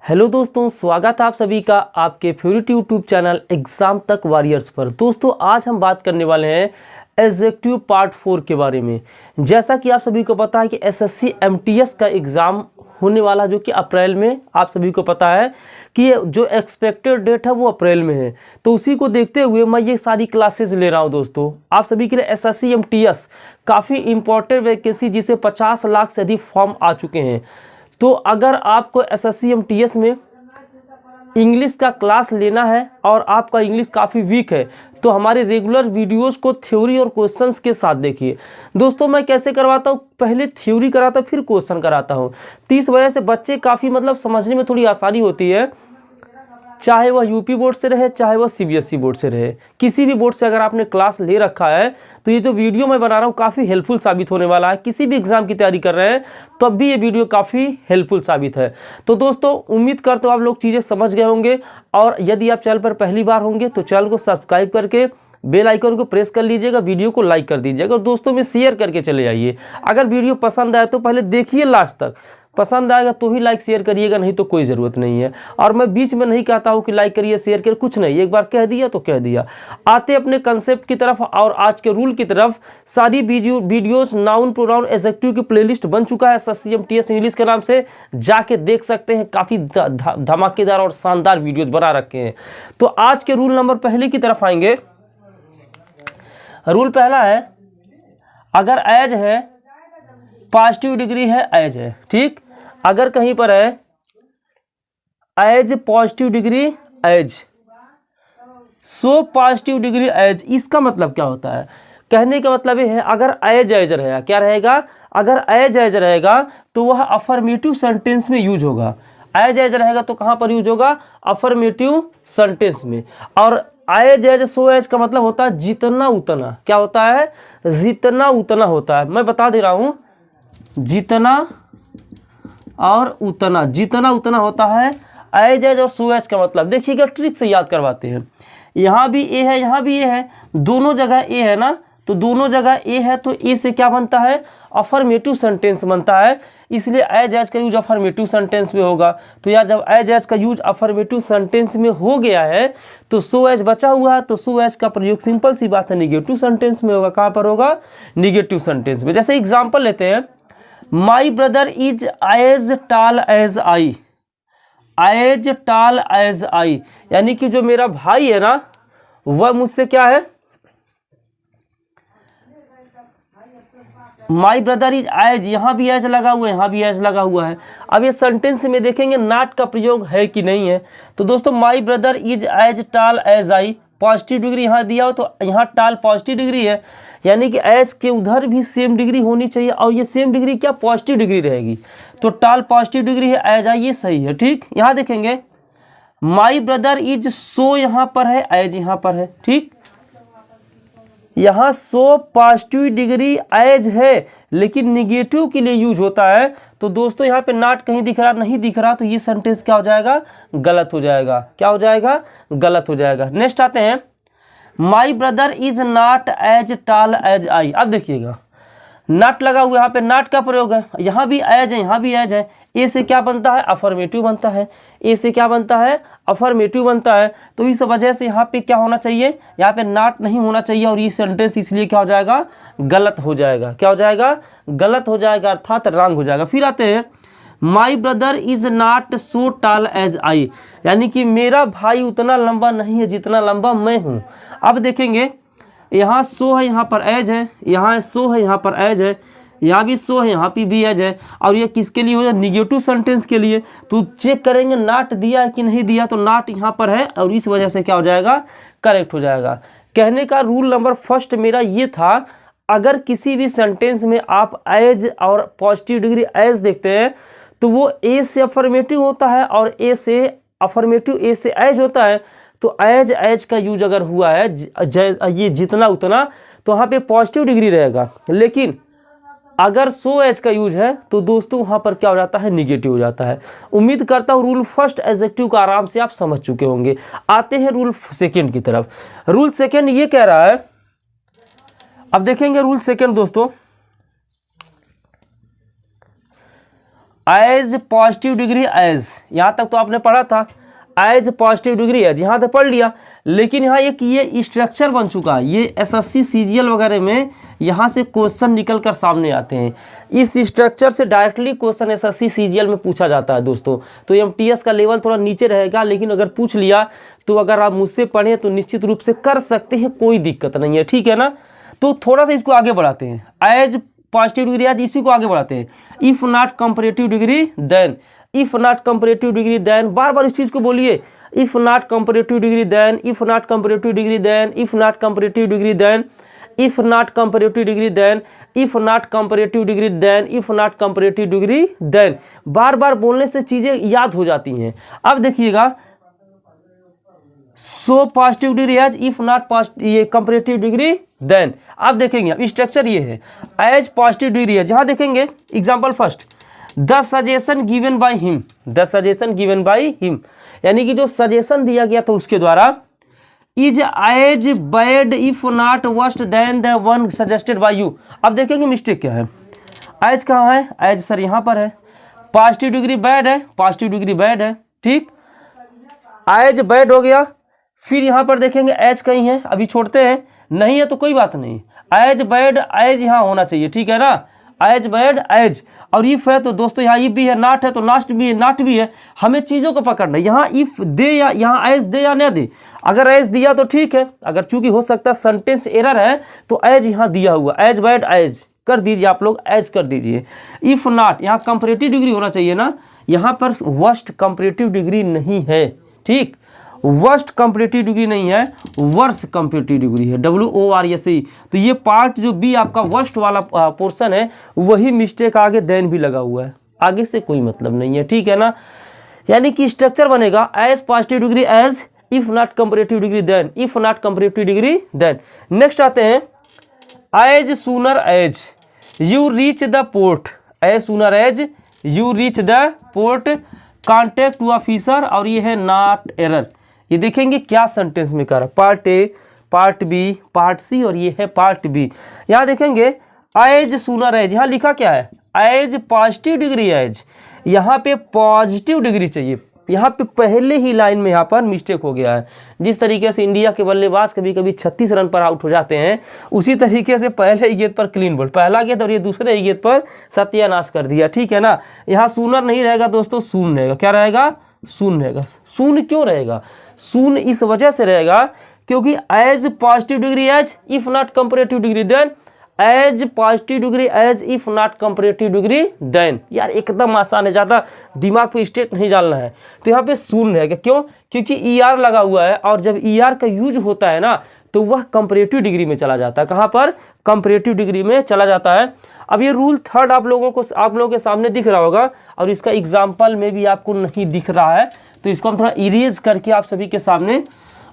Hello दोस्तों, स्वागत है आप सभी का आपके फेवरेट यूट्यूब चैनल एग्ज़ाम तक वॉरियर्स पर। दोस्तों आज हम बात करने वाले हैं एग्जेक्टिव पार्ट 4 के बारे में। जैसा कि आप सभी को पता है कि एसएससी एमटीएस का एग्ज़ाम होने वाला जो कि अप्रैल में, आप सभी को पता है कि जो एक्सपेक्टेड डेट है वो अप्रैल में है। तो उसी को देखते हुए मैं ये सारी क्लासेस ले रहा हूँ। दोस्तों आप सभी के लिए एसएससी एमटीएस काफ़ी इंपॉर्टेंट वैकेंसी, जिसे 50 लाख से अधिक फॉर्म आ चुके हैं। तो अगर आपको एसएससी एमटीएस में इंग्लिश का क्लास लेना है और आपका इंग्लिश काफ़ी वीक है, तो हमारे रेगुलर वीडियोस को थ्योरी और क्वेश्चंस के साथ देखिए। दोस्तों मैं कैसे करवाता हूँ, पहले थ्योरी कराता फिर क्वेश्चन कराता हूँ। तो इस वजह से बच्चे काफ़ी समझने में थोड़ी आसानी होती है, चाहे वह यूपी बोर्ड से रहे चाहे वह सीबीएसई बोर्ड से रहे। किसी भी बोर्ड से अगर आपने क्लास ले रखा है तो ये जो वीडियो मैं बना रहा हूँ काफ़ी हेल्पफुल साबित होने वाला है। किसी भी एग्ज़ाम की तैयारी कर रहे हैं तो अब भी ये वीडियो काफ़ी हेल्पफुल साबित है। तो दोस्तों उम्मीद करता हूँ आप लोग चीज़ें समझ गए होंगे, और यदि आप चैनल पर पहली बार होंगे तो चैनल को सब्सक्राइब करके बेल आइकन को प्रेस कर लीजिएगा, वीडियो को लाइक कर दीजिएगा और दोस्तों में शेयर करके चले जाइए। अगर वीडियो पसंद आए तो पहले देखिए लास्ट तक, पसंद आएगा तो ही लाइक शेयर करिएगा, नहीं तो कोई ज़रूरत नहीं है। और मैं बीच में नहीं कहता हूँ कि लाइक करिए शेयर करिए, कुछ नहीं, एक बार कह दिया तो कह दिया। आते अपने कंसेप्ट की तरफ और आज के रूल की तरफ। सारी वीडियोस नाउन प्रोनाउन एडजेक्टिव की प्लेलिस्ट बन चुका है एसएससी एमटीएस इंग्लिश के नाम से, जाके देख सकते हैं। काफ़ी धमाकेदार और शानदार वीडियोज बना रखे हैं। तो आज के रूल नंबर पहले की तरफ आएंगे। रूल पहला है, अगर एज है पॉजिटिव डिग्री है, एज है, ठीक। अगर कहीं पर है as positive degree as, so positive degree as, इसका मतलब क्या होता है? कहने का मतलब ये है अगर एज एज रहेगा, क्या रहेगा? अगर एज एज रहेगा तो वह अफर्मेटिव सेंटेंस में यूज होगा। एज एज रहेगा तो कहाँ पर यूज होगा? अफर्मेटिव सेंटेंस में। और एज एज सो एज का मतलब होता है जितना उतना। क्या होता है? जितना उतना होता है। मैं बता दे रहा हूँ, जितना और उतना, जितना उतना होता है एज एज और सो एज का मतलब। देखिएगा ट्रिक से याद करवाते हैं। यहाँ भी ए है, यहाँ भी ए है, दोनों जगह ए है ना, तो दोनों जगह ए है तो ए से क्या बनता है? अफर्मेटिव सेंटेंस बनता है। इसलिए एज एज का यूज अफर्मेटिव सेंटेंस में होगा। तो यार जब एज एज का यूज अफर्मेटिव सेंटेंस में हो गया है तो सो एज बचा हुआ है, तो सो एज का प्रयोग सिंपल सी बात है निगेटिव सेंटेंस में होगा। कहाँ पर होगा? निगेटिव सेंटेंस में। जैसे एग्जाम्पल लेते हैं, my brother is as tall as I, as tall as आई, यानी कि जो मेरा भाई है ना वह मुझसे क्या है? माई ब्रदर इज एज, यहाँ भी एज लगा हुआ है, यहाँ भी एज लगा हुआ है। अब ये सेंटेंस में देखेंगे नाट का प्रयोग है कि नहीं है। तो दोस्तों माई brother is as tall as I, positive degree यहाँ दिया हो तो यहाँ टाल पॉजिटिव डिग्री है, यानी कि एज के उधर भी सेम डिग्री होनी चाहिए, और ये सेम डिग्री क्या? पॉजिटिव डिग्री रहेगी। तो टाल पॉजिटिव डिग्री है, एज आई ये सही है, ठीक। यहाँ देखेंगे माई ब्रदर इज सो, यहाँ पर है, एज यहाँ पर है, ठीक। यहाँ सो पॉजिटिव डिग्री एज है, लेकिन निगेटिव के लिए यूज होता है। तो दोस्तों यहाँ पे नॉट कहीं दिख रहा, नहीं दिख रहा, तो ये सेंटेंस क्या हो जाएगा? गलत हो जाएगा। क्या हो जाएगा? गलत हो जाएगा। नेक्स्ट आते हैं, my brother is not as tall as I. अब देखिएगा नॉट लगा हुआ, यहाँ पे नॉट का प्रयोग है, यहाँ भी एज है, यहाँ भी एज है। ए से क्या बनता है? अफर्मेटिव बनता है। ए से क्या बनता है? अफर्मेटिव बनता है। तो इस वजह से यहाँ पे क्या होना चाहिए? यहाँ पे नॉट नहीं होना चाहिए, और ये सेंटेंस इसलिए क्या हो जाएगा? गलत हो जाएगा। क्या हो जाएगा? गलत हो जाएगा, अर्थात रॉन्ग हो जाएगा। फिर आते हैं, my brother is not so टाल एज आई, यानी कि मेरा भाई उतना लंबा नहीं है जितना लंबा मैं हूँ। अब देखेंगे यहाँ सो है, यहाँ पर एज है, यहाँ सो है, यहाँ पर एज है, यहाँ भी सो है, यहाँ पे भी एज है, और ये किसके लिए हो जाए? निगेटिव सेंटेंस के लिए। तो चेक करेंगे नॉट दिया है कि नहीं दिया, तो नॉट यहाँ पर है, और इस वजह से क्या हो जाएगा? करेक्ट हो जाएगा। कहने का रूल नंबर फर्स्ट मेरा ये था, अगर किसी भी सेंटेंस में आप एज और पॉजिटिव डिग्री एज देखते हैं तो वो ए से अफर्मेटिव होता है और ए से अफर्मेटिव ए से एज होता है। तो एज एज का यूज अगर हुआ है ये जितना उतना, तो वहाँ पे पॉजिटिव डिग्री रहेगा। लेकिन अगर सो एज का यूज है तो दोस्तों वहाँ पर क्या हो जाता है? निगेटिव हो जाता है। उम्मीद करता हूँ रूल फर्स्ट एडजेक्टिव का आराम से आप समझ चुके होंगे। आते हैं रूल सेकेंड की तरफ। रूल सेकेंड ये कह रहा है, अब देखेंगे रूल सेकेंड दोस्तों, एज पॉजिटिव डिग्री एज, यहाँ तक तो आपने पढ़ा था, एज पॉजिटिव डिग्री एज, यहाँ तक पढ़ लिया। लेकिन यहाँ एक ये स्ट्रक्चर बन चुका है, ये एसएससी सीजीएल वगैरह में यहाँ से क्वेश्चन निकल कर सामने आते हैं। इस स्ट्रक्चर से डायरेक्टली क्वेश्चन एसएससी सीजीएल में पूछा जाता है दोस्तों। तो एमटीएस का लेवल थोड़ा नीचे रहेगा, लेकिन अगर पूछ लिया तो अगर आप मुझसे पढ़ें तो निश्चित रूप से कर सकते हैं, कोई दिक्कत नहीं है, ठीक है ना। तो थोड़ा सा इसको आगे बढ़ाते हैं, एज पॉजिटिव डिग्री एज, इसी को आगे बढ़ाते हैं। If not comparative degree then, if not comparative degree then, बार बार इस चीज़ को बोलिए, if not comparative degree then, if not comparative degree then, if not comparative degree then, if not comparative degree then, if not comparative degree then, if not comparative degree then. बार बार बोलने से चीज़ें याद हो जाती हैं। अब देखिएगा, so positive degree as, if not ये कंपैरेटिव डिग्री देन। आप देखेंगे अब स्ट्रक्चर ये है, एज पॉजिटिव डिग्री है। जहाँ देखेंगे example first, the suggestion given by him, the suggestion given by him, यानी कि जो सजेशन दिया गया था उसके द्वारा, is as bad if not worse than the one suggested by you. अब देखेंगे मिस्टेक क्या है, एज कहाँ है, एज सर यहाँ पर है, पॉजिटिव डिग्री बैड है, पॉजिटिव डिग्री बैड है, ठीक, एज बैड हो गया। फिर यहाँ पर देखेंगे एज कहीं है, अभी छोड़ते हैं, नहीं है तो कोई बात नहीं, एज बैड एज यहाँ होना चाहिए, ठीक है ना, एज बैड एज। और इफ है तो दोस्तों यहाँ इफ भी है, नॉट है तो नास्ट भी है, नॉट भी है। हमें चीज़ों को पकड़ना है, यहाँ इफ दे या यहाँ एज दे या न दे। अगर एज दिया तो ठीक है, अगर चूंकि हो सकता है सेंटेंस एरर है तो एज यहाँ दिया हुआ, एज बैड एज कर दीजिए, आप लोग एज कर दीजिए। इफ नॉट, यहाँ कंपैरेटिव डिग्री होना चाहिए ना, यहाँ पर वर्स्ट कंपैरेटिव डिग्री नहीं है, ठीक, वर्स्ट कंपैरेटिव डिग्री नहीं है, वर्स्ट कंपैरेटिव डिग्री है, WORSE। तो ये पार्ट जो बी आपका वर्स्ट वाला पोर्शन है, वही मिस्टेक आगे देन भी लगा हुआ है, आगे से कोई मतलब नहीं है, ठीक है ना। यानी कि स्ट्रक्चर बनेगा as positive degree as, if not comparative degree than, if not comparative degree than. Next आते हैं, as sooner as you reach the port, as sooner as you reach the port, contact to officer, और ये है not error. ये देखेंगे क्या sentence में कर रहा है, part A, part B, part C, और ये है पार्ट बी। यहाँ देखेंगे एज सूनर एज, यहाँ लिखा क्या है, एज पॉजिटिव डिग्री एज, यहाँ पे पॉजिटिव डिग्री चाहिए, यहाँ पे पहले ही लाइन में यहाँ पर मिस्टेक हो गया है। जिस तरीके से इंडिया के बल्लेबाज कभी कभी 36 रन पर आउट हो जाते हैं, उसी तरीके से पहले ही गेंद पर क्लीन बोल्ड, पहला गेंद और ये दूसरे ही गेंद पर सत्यानाश कर दिया, ठीक है ना। यहाँ सूनर नहीं रहेगा दोस्तों, शून्य रहेगा, क्या रहेगा, शून्य रहेगा। शून्य क्यों रहेगा, शून्य इस वजह से रहेगा क्योंकि as positive degree as, if not comparative degree than, as positive degree as, if not comparative degree than. यार एकदम आसान है, ज़्यादा दिमाग पे स्टेट नहीं डालना है। तो यहाँ पे शून्य रहेगा, क्यों, क्योंकि ER लगा हुआ है, और जब ER का यूज होता है ना तो वह कंपैरेटिव डिग्री में चला जाता है। कहाँ पर, कंपैरेटिव डिग्री में चला जाता है। अब ये रूल थर्ड आप लोगों के सामने दिख रहा होगा, और इसका एग्जाम्पल में भी आपको नहीं दिख रहा है, तो इसको हम थोड़ा इरेज करके आप सभी के सामने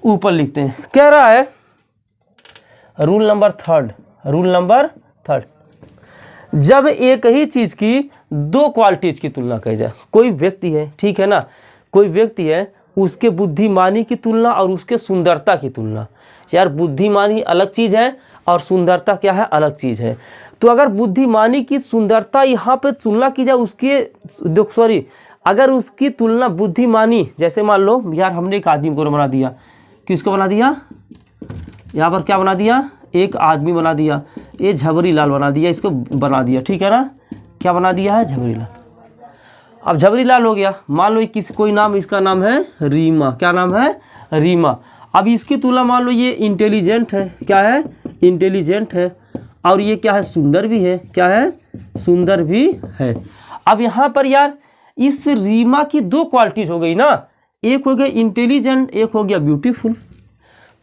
ऊपर लिखते हैं। कह रहा है rule number third, rule number third, जब एक ही चीज़ की दो क्वालिटीज की तुलना की जाए, कोई व्यक्ति है, ठीक है ना, कोई व्यक्ति है, उसके बुद्धिमानी की तुलना और उसके सुंदरता की तुलना। यार बुद्धिमानी अलग चीज़ है और सुंदरता क्या है, अलग चीज़ है। तो अगर बुद्धिमानी की सुंदरता यहाँ पे तुलना की जाए उसके अगर उसकी तुलना बुद्धिमानी, जैसे मान लो यार हमने एक आदमी को बना दिया, किसको बना दिया, यहाँ पर क्या बना दिया, एक आदमी बना दिया, ये झबरी लाल बना दिया, इसको बना दिया, ठीक है ना, क्या बना दिया है, झबरी लाल। अब झबरी लाल हो गया, मान लो कोई नाम, इसका नाम है रीमा, क्या नाम है, रीमा। अब इसकी तुलना मान लो ये इंटेलिजेंट है, क्या है, इंटेलिजेंट है, और ये क्या है, सुंदर भी है, क्या है, सुंदर भी है। अब यहाँ पर यार इस रीमा की दो क्वालिटीज हो गई ना, एक हो गया इंटेलिजेंट, एक हो गया ब्यूटीफुल।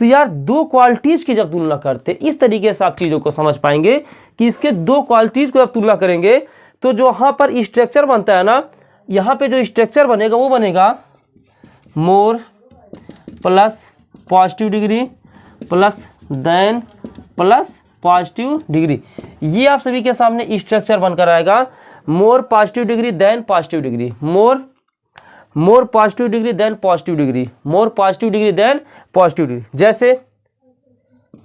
तो यार दो क्वालिटीज की जब तुलना करते, इस तरीके से आप चीज़ों को समझ पाएंगे कि इसके दो क्वालिटीज को जब तुलना करेंगे तो जो यहाँ पर स्ट्रक्चर बनता है ना, यहाँ पे जो स्ट्रक्चर बनेगा वो बनेगा more plus positive degree plus than plus positive degree. ये आप सभी के सामने स्ट्रक्चर बनकर आएगा, more positive degree than positive degree, more positive degree than positive degree, more positive degree than positive degree. जैसे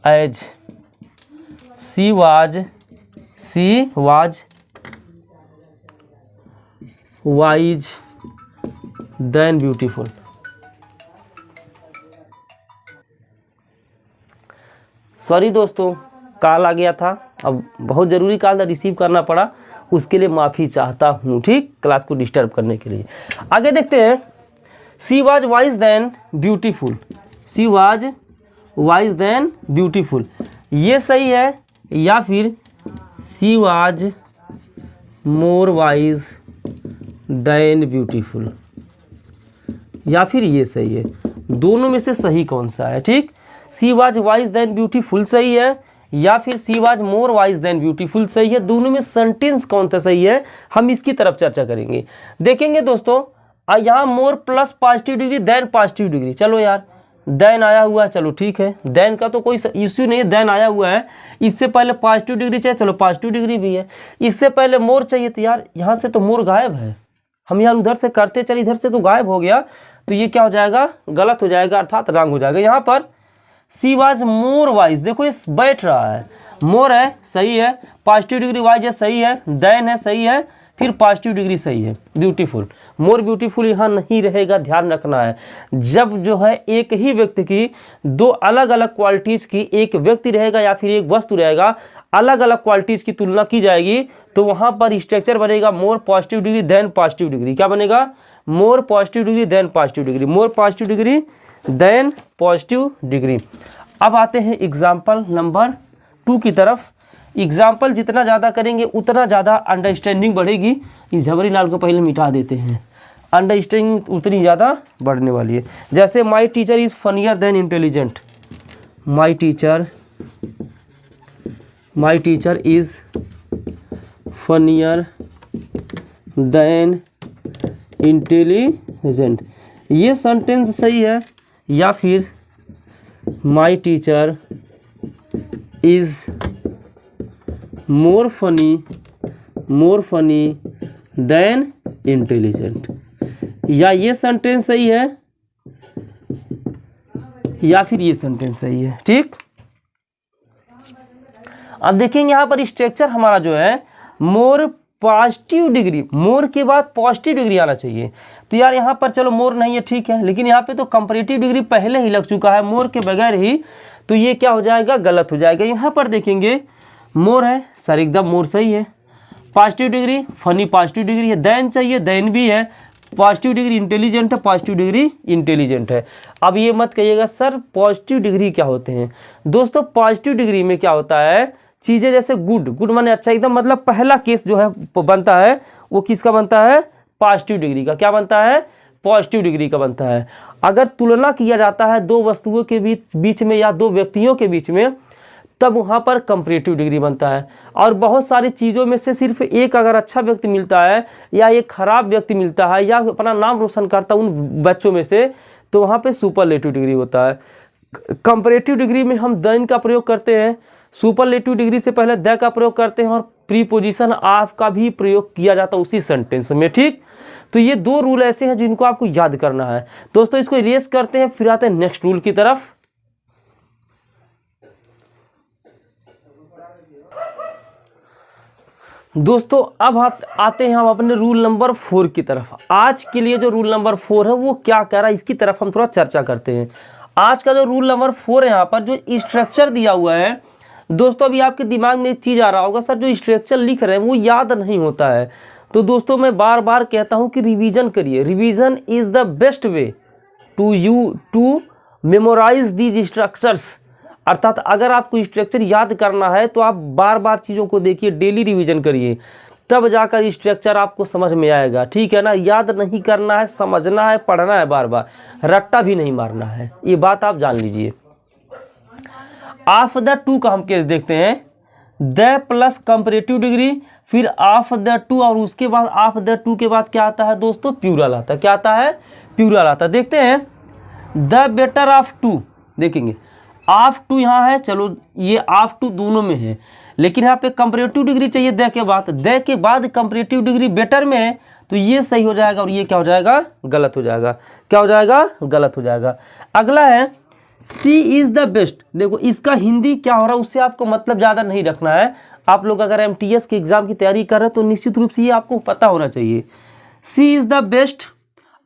as she was wise than beautiful. Sorry दोस्तों, call आ गया था, अब बहुत ज़रूरी कॉल था, रिसीव करना पड़ा, उसके लिए माफ़ी चाहता हूँ, ठीक, क्लास को डिस्टर्ब करने के लिए। आगे देखते हैं, she was wise than beautiful, she was wise than beautiful, ये सही है, या फिर she was more wise than beautiful, या फिर ये सही है। दोनों में से सही कौन सा है? ठीक, she was wise than beautiful सही है, या फिर she was more wise than beautiful सही है। दोनों में सेंटेंस कौन सा सही है, हम इसकी तरफ चर्चा करेंगे। देखेंगे दोस्तों, यहाँ more plus positive degree than positive degree, चलो यार देन आया हुआ है, चलो ठीक है, देन का तो कोई इश्यू नहीं है, देन आया हुआ है। इससे पहले पॉजिटिव डिग्री चाहिए, चलो पॉजिटिव डिग्री भी है। इससे पहले मोर चाहिए, तो यार यहाँ से तो मोर गायब है, हम यार उधर से करते चले, इधर से तो गायब हो गया, तो ये क्या हो जाएगा? गलत हो जाएगा, अर्थात रंग हो जाएगा। यहाँ पर सी वाज मोर वाइज, देखो ये बैठ रहा है, मोर है सही है, पॉजिटिव डिग्री वाइज है सही है, देन है सही है, फिर पॉजिटिव डिग्री सही है, ब्यूटीफुल। मोर ब्यूटीफुल यहाँ नहीं रहेगा, ध्यान रखना है। जब जो है एक ही व्यक्ति की दो अलग अलग क्वालिटीज़ की, एक व्यक्ति रहेगा या फिर एक वस्तु रहेगा, अलग अलग क्वालिटीज़ की तुलना की जाएगी, तो वहाँ पर स्ट्रक्चर बनेगा more positive degree than positive degree. क्या बनेगा? More positive degree than positive degree, more positive degree than positive degree. अब आते हैं एग्जाम्पल नंबर 2 की तरफ। एग्जाम्पल जितना ज़्यादा करेंगे उतना ज़्यादा अंडरस्टैंडिंग बढ़ेगी। इस झबरी लाल को पहले मिटा देते हैं, अंडरस्टैंडिंग उतनी ज़्यादा बढ़ने वाली है। जैसे my teacher is funnier then intelligent, my teacher is funnier then intelligent, ये सेंटेंस सही है, या फिर my teacher is more funny then intelligent, या ये सेंटेंस सही है, या फिर ये सेंटेंस सही है। ठीक, अब देखेंगे यहाँ पर स्ट्रक्चर हमारा जो है मोर पॉजिटिव डिग्री, मोर के बाद पॉजिटिव डिग्री आना चाहिए। तो यार यहाँ पर चलो मोर नहीं है, ठीक है, लेकिन यहाँ पे तो कंपैरेटिव डिग्री पहले ही लग चुका है मोर के बगैर ही, तो ये क्या हो जाएगा? गलत हो जाएगा। यहाँ पर देखेंगे मोर है सर, एकदम मोर सही है, positive degree funny positive degree है, देन चाहिए देन भी है, पॉजिटिव डिग्री इंटेलिजेंट है, पॉजिटिव डिग्री इंटेलिजेंट है। अब ये मत कहिएगा सर पॉजिटिव डिग्री क्या होते हैं। दोस्तों पॉजिटिव डिग्री में क्या होता है, चीज़ें जैसे गुड माने अच्छा, एकदम मतलब पहला केस जो है बनता है वो किसका बनता है? पॉजिटिव डिग्री का। क्या बनता है? पॉजिटिव डिग्री का बनता है। अगर तुलना किया जाता है दो वस्तुओं के बीच में या दो व्यक्तियों के बीच में, तब वहाँ पर कंपैरेटिव डिग्री बनता है। और बहुत सारी चीज़ों में से सिर्फ एक अगर अच्छा व्यक्ति मिलता है या एक खराब व्यक्ति मिलता है या अपना नाम रोशन करता है उन बच्चों में से, तो वहाँ पे सुपरलेटिव डिग्री होता है। कंपैरेटिव डिग्री में हम देन का प्रयोग करते हैं, सुपरलेटिव डिग्री से पहले द का प्रयोग करते हैं, और प्रीपोजिशन ऑफ का भी प्रयोग किया जाता है उसी सेंटेंस में। ठीक, तो ये दो रूल ऐसे हैं जिनको आपको याद करना है। दोस्तों इसको इरेज करते हैं, फिर आते हैं नेक्स्ट रूल की तरफ। दोस्तों अब आते हैं हम अपने रूल नंबर 4 की तरफ। आज के लिए जो रूल नंबर 4 है वो क्या कह रहा है, इसकी तरफ हम थोड़ा चर्चा करते हैं। आज का जो रूल नंबर 4 है, यहाँ पर जो स्ट्रक्चर दिया हुआ है दोस्तों, अभी आपके दिमाग में एक चीज़ आ रहा होगा, सर जो स्ट्रक्चर लिख रहे हैं वो याद नहीं होता है। तो दोस्तों मैं बार बार कहता हूँ कि रिवीजन करिए। Revision is the best way to memorise these structures. अर्थात अगर आपको स्ट्रक्चर याद करना है तो आप बार बार चीज़ों को देखिए, डेली रिवीजन करिए, तब जाकर स्ट्रक्चर आपको समझ में आएगा। ठीक है ना, याद नहीं करना है, समझना है, पढ़ना है, बार बार रट्टा भी नहीं मारना है, ये बात आप जान लीजिए। ऑफ द टू का हम केस देखते हैं, द प्लस कंपैरेटिव डिग्री, फिर ऑफ द टू, और उसके बाद ऑफ द टू के बाद क्या आता है दोस्तों? प्लूरल आता है। क्या आता है? प्लूरल आता है। देखते हैं द बेटर ऑफ टू, देखेंगे ऑफ टू यहाँ है, चलो ये ऑफ टू दोनों में है, लेकिन यहाँ पे कंपैरेटिव डिग्री चाहिए द के बाद कंपैरेटिव डिग्री बेटर में है, तो ये सही हो जाएगा और ये क्या हो जाएगा? गलत हो जाएगा। क्या हो जाएगा? गलत हो जाएगा। अगला है सी इज़ द बेस्ट। देखो इसका हिंदी क्या हो रहा है उससे आपको मतलब ज़्यादा नहीं रखना है। आप लोग अगर MTS के एग्ज़ाम की तैयारी कर रहे हैं तो निश्चित रूप से ये आपको पता होना चाहिए। She is the best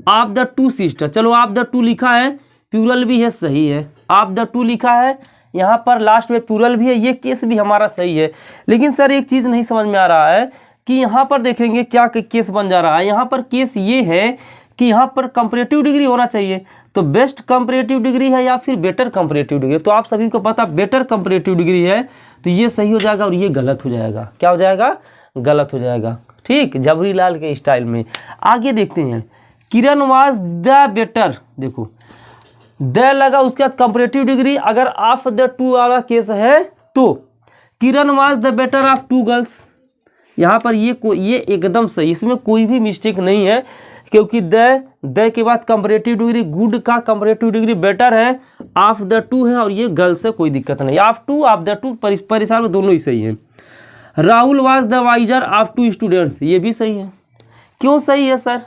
of the two sister. चलो ऑफ द टू लिखा है, प्लूरल भी है, सही है। ऑफ द टू लिखा है, यहाँ पर लास्ट में प्लूरल भी है, ये केस भी हमारा सही है। लेकिन सर एक चीज़ नहीं समझ में आ रहा है कि यहाँ पर देखेंगे क्या केस बन जा रहा है। यहाँ पर केस ये है कि यहाँ पर कंपैरेटिव डिग्री होना चाहिए, तो बेस्ट कंपैरेटिव डिग्री है या फिर बेटर कंपैरेटिव डिग्री। तो आप सभी को पता बेटर कंपैरेटिव डिग्री है, तो ये सही हो जाएगा और ये गलत हो जाएगा। क्या हो जाएगा? गलत हो जाएगा। ठीक, जबरी लाल के स्टाइल में। आगे देखते हैं, किरण वाज द बेटर। देखो द लगा, उसके बाद कंपैरेटिव डिग्री। अगर ऑफ द टू वाला केस है तो Kiran was the better of two girls. यहाँ पर ये एकदम सही, इसमें कोई भी मिस्टेक नहीं है, क्योंकि द के बाद कंपैरेटिव डिग्री, गुड का कंपैरेटिव डिग्री बेटर है, ऑफ द टू है और ये गर्ल्स है, कोई दिक्कत नहीं। ऑफ द टू परिसर में दोनों ही सही है। Rahul was the wiser of two students, ये भी सही है। क्यों सही है सर?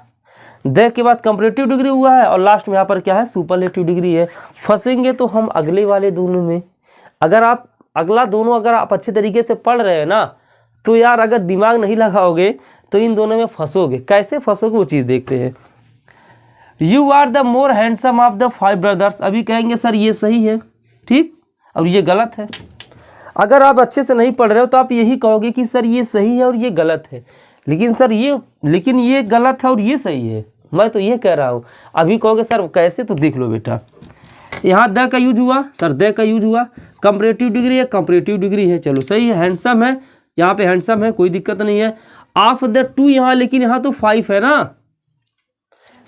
द के बाद कंपैरेटिव डिग्री हुआ है और लास्ट में यहाँ पर क्या है? सुपरलेटिव डिग्री है। फंसेंगे तो हम अगले वाले दोनों में। अगर आप अगला दोनों अगर आप अच्छे तरीके से पढ़ रहे हैं ना, तो यार अगर दिमाग नहीं लगाओगे तो इन दोनों में फंसोगे। कैसे फंसोगे वो चीज़ देखते हैं। You are the more handsome of the 5 brothers. अभी कहेंगे सर ये सही है, ठीक, और ये गलत है। अगर आप अच्छे से नहीं पढ़ रहे हो तो आप यही कहोगे कि सर ये सही है और ये गलत है। लेकिन सर ये गलत है और ये सही है, मैं तो ये कह रहा हूँ। अभी कहोगे सर कैसे, तो देख लो बेटा, यहाँ द का यूज हुआ, सर द का यूज हुआ, कंपैरेटिव डिग्री है, कंपैरेटिव डिग्री है, चलो सही है। हैंडसम है, यहाँ पे हैंडसम है, कोई दिक्कत नहीं है। ऑफ द टू यहाँ, लेकिन यहाँ तो 5 है ना।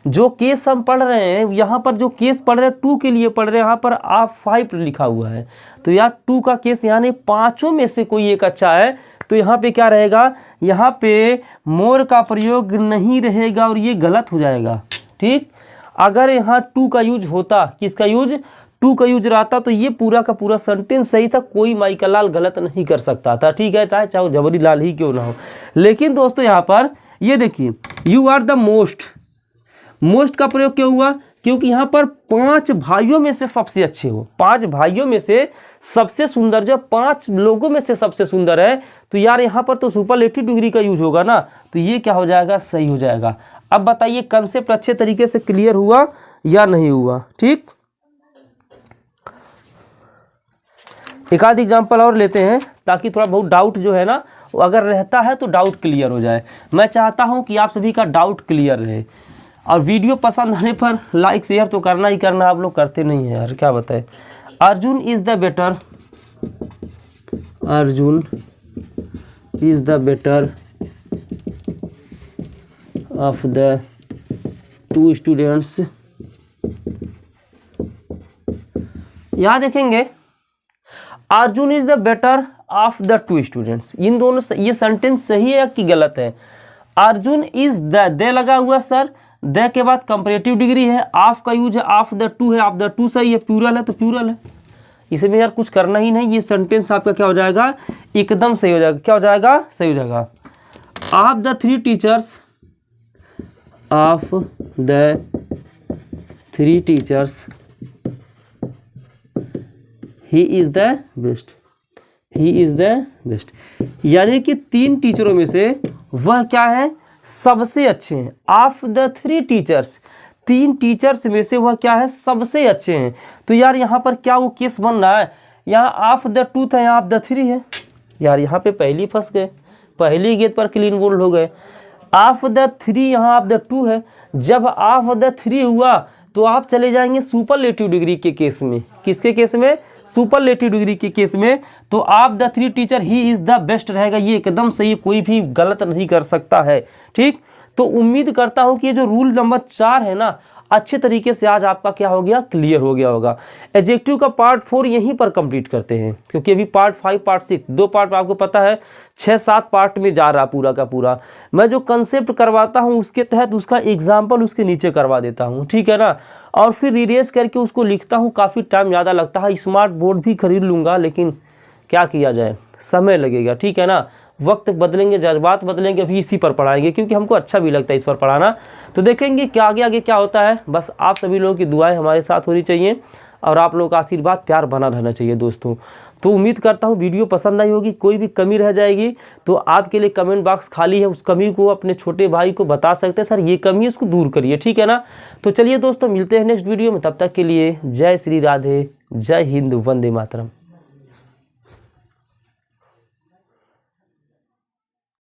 जो केस हम पढ़ रहे हैं, यहाँ पर जो केस पढ़ रहे हैं टू के लिए पढ़ रहे हैं, यहाँ पर ऑफ 5 लिखा हुआ है, तो यार टू का केस यानी पाँचों में से कोई एक अच्छा है। तो यहाँ पे क्या रहेगा? यहाँ पे मोर का प्रयोग नहीं रहेगा और ये गलत हो जाएगा। ठीक, अगर यहाँ टू का यूज होता, किसका यूज? टू का यूज रहता, तो ये पूरा का पूरा सेंटेंस सही था, कोई माइकल लाल गलत नहीं कर सकता था। ठीक है, चाहे जबरी लाल ही क्यों ना हो। लेकिन दोस्तों यहाँ पर ये देखिए, यू आर द मोस्ट का प्रयोग क्यों हुआ? क्योंकि यहाँ पर 5 भाइयों में से सबसे अच्छे हो, 5 भाइयों में से सबसे सुंदर, जो 5 लोगों में से सबसे सुंदर है, तो यार यहाँ पर तो सुपरलेटिव डिग्री का यूज होगा ना, तो ये क्या हो जाएगा? सही हो जाएगा। अब बताइए कंसेप्ट अच्छे तरीके से क्लियर हुआ या नहीं हुआ? ठीक, एक आध एग्जाम्पल और लेते हैं ताकि थोड़ा बहुत डाउट जो है ना, वो अगर रहता है तो डाउट क्लियर हो जाए। मैं चाहता हूं कि आप सभी का डाउट क्लियर रहे। और वीडियो पसंद आने पर लाइक शेयर तो करना ही करना, आप लोग करते नहीं हैं यार, क्या बताएं। Arjun is the better, Arjun is the better of the 2 students. यहाँ देखेंगे Arjun is the better of the 2 students. इन दोनों से ये सेंटेंस सही है कि गलत है? अर्जुन इज द लगा हुआ सर, द के बाद कंपैरेटिव डिग्री है, ऑफ का यूज है, ऑफ द 2 है, ऑफ द 2 सही है, प्लूरल है तो प्लूरल है। इसमें यार कुछ करना ही नहीं, ये सेंटेंस आपका क्या हो जाएगा? एकदम सही हो जाएगा। क्या हो जाएगा? सही हो जाएगा। Of the 3 teachers, of the 3 teachers he is the best, he is the best. यानी कि 3 टीचरों में से वह क्या है? सबसे अच्छे हैं। ऑफ द 3 टीचर्स, 3 टीचर्स में से वह क्या है? सबसे अच्छे हैं। तो यार यहाँ पर क्या वो केस बन रहा है? यहाँ ऑफ द 2 था, यहाँ ऑफ द 3 है। यार यहाँ पे पहली फंस गए, पहली गेंद पर क्लीन बोल्ड हो गए। ऑफ द 3 यहाँ ऑफ द 2 है। जब ऑफ द 3 हुआ तो आप चले जाएंगे सुपरलेटिव डिग्री के केस में। किसके केस में? सुपरलेटिव डिग्री के केस में। तो of the 3 teacher he is the best रहेगा, ये एकदम सही, कोई भी गलत नहीं कर सकता है। ठीक, तो उम्मीद करता हूं कि ये जो रूल नंबर 4 है ना, अच्छे तरीके से आज आपका क्या हो गया? क्लियर हो गया होगा। एडजेक्टिव का पार्ट 4 यहीं पर कंप्लीट करते हैं, क्योंकि अभी पार्ट 5 पार्ट 6 2 पार्ट आपको पता है 6-7 पार्ट में जा रहा पूरा का पूरा। मैं जो कंसेप्ट करवाता हूं उसके तहत उसका एग्जाम्पल उसके नीचे करवा देता हूं, ठीक है ना, और फिर रिरेज करके उसको लिखता हूँ। काफ़ी टाइम ज़्यादा लगता है। स्मार्ट बोर्ड भी खरीद लूँगा, लेकिन क्या किया जाए, समय लगेगा, ठीक है ना। वक्त बदलेंगे, जज्बात बदलेंगे, अभी इसी पर पढ़ाएंगे क्योंकि हमको अच्छा भी लगता है इस पर पढ़ाना। तो देखेंगे कि आगे आगे क्या होता है। बस आप सभी लोगों की दुआएं हमारे साथ होनी चाहिए और आप लोगों का आशीर्वाद, प्यार बना रहना चाहिए दोस्तों। तो उम्मीद करता हूँ वीडियो पसंद आई होगी। कोई भी कमी रह जाएगी तो आपके लिए कमेंट बॉक्स खाली है, उस कमी को अपने छोटे भाई को बता सकते हैं, सर ये कमी है उसको दूर करिए, ठीक है ना। तो चलिए दोस्तों मिलते हैं नेक्स्ट वीडियो में, तब तक के लिए जय श्री राधे, जय हिंद, वंदे मातरम।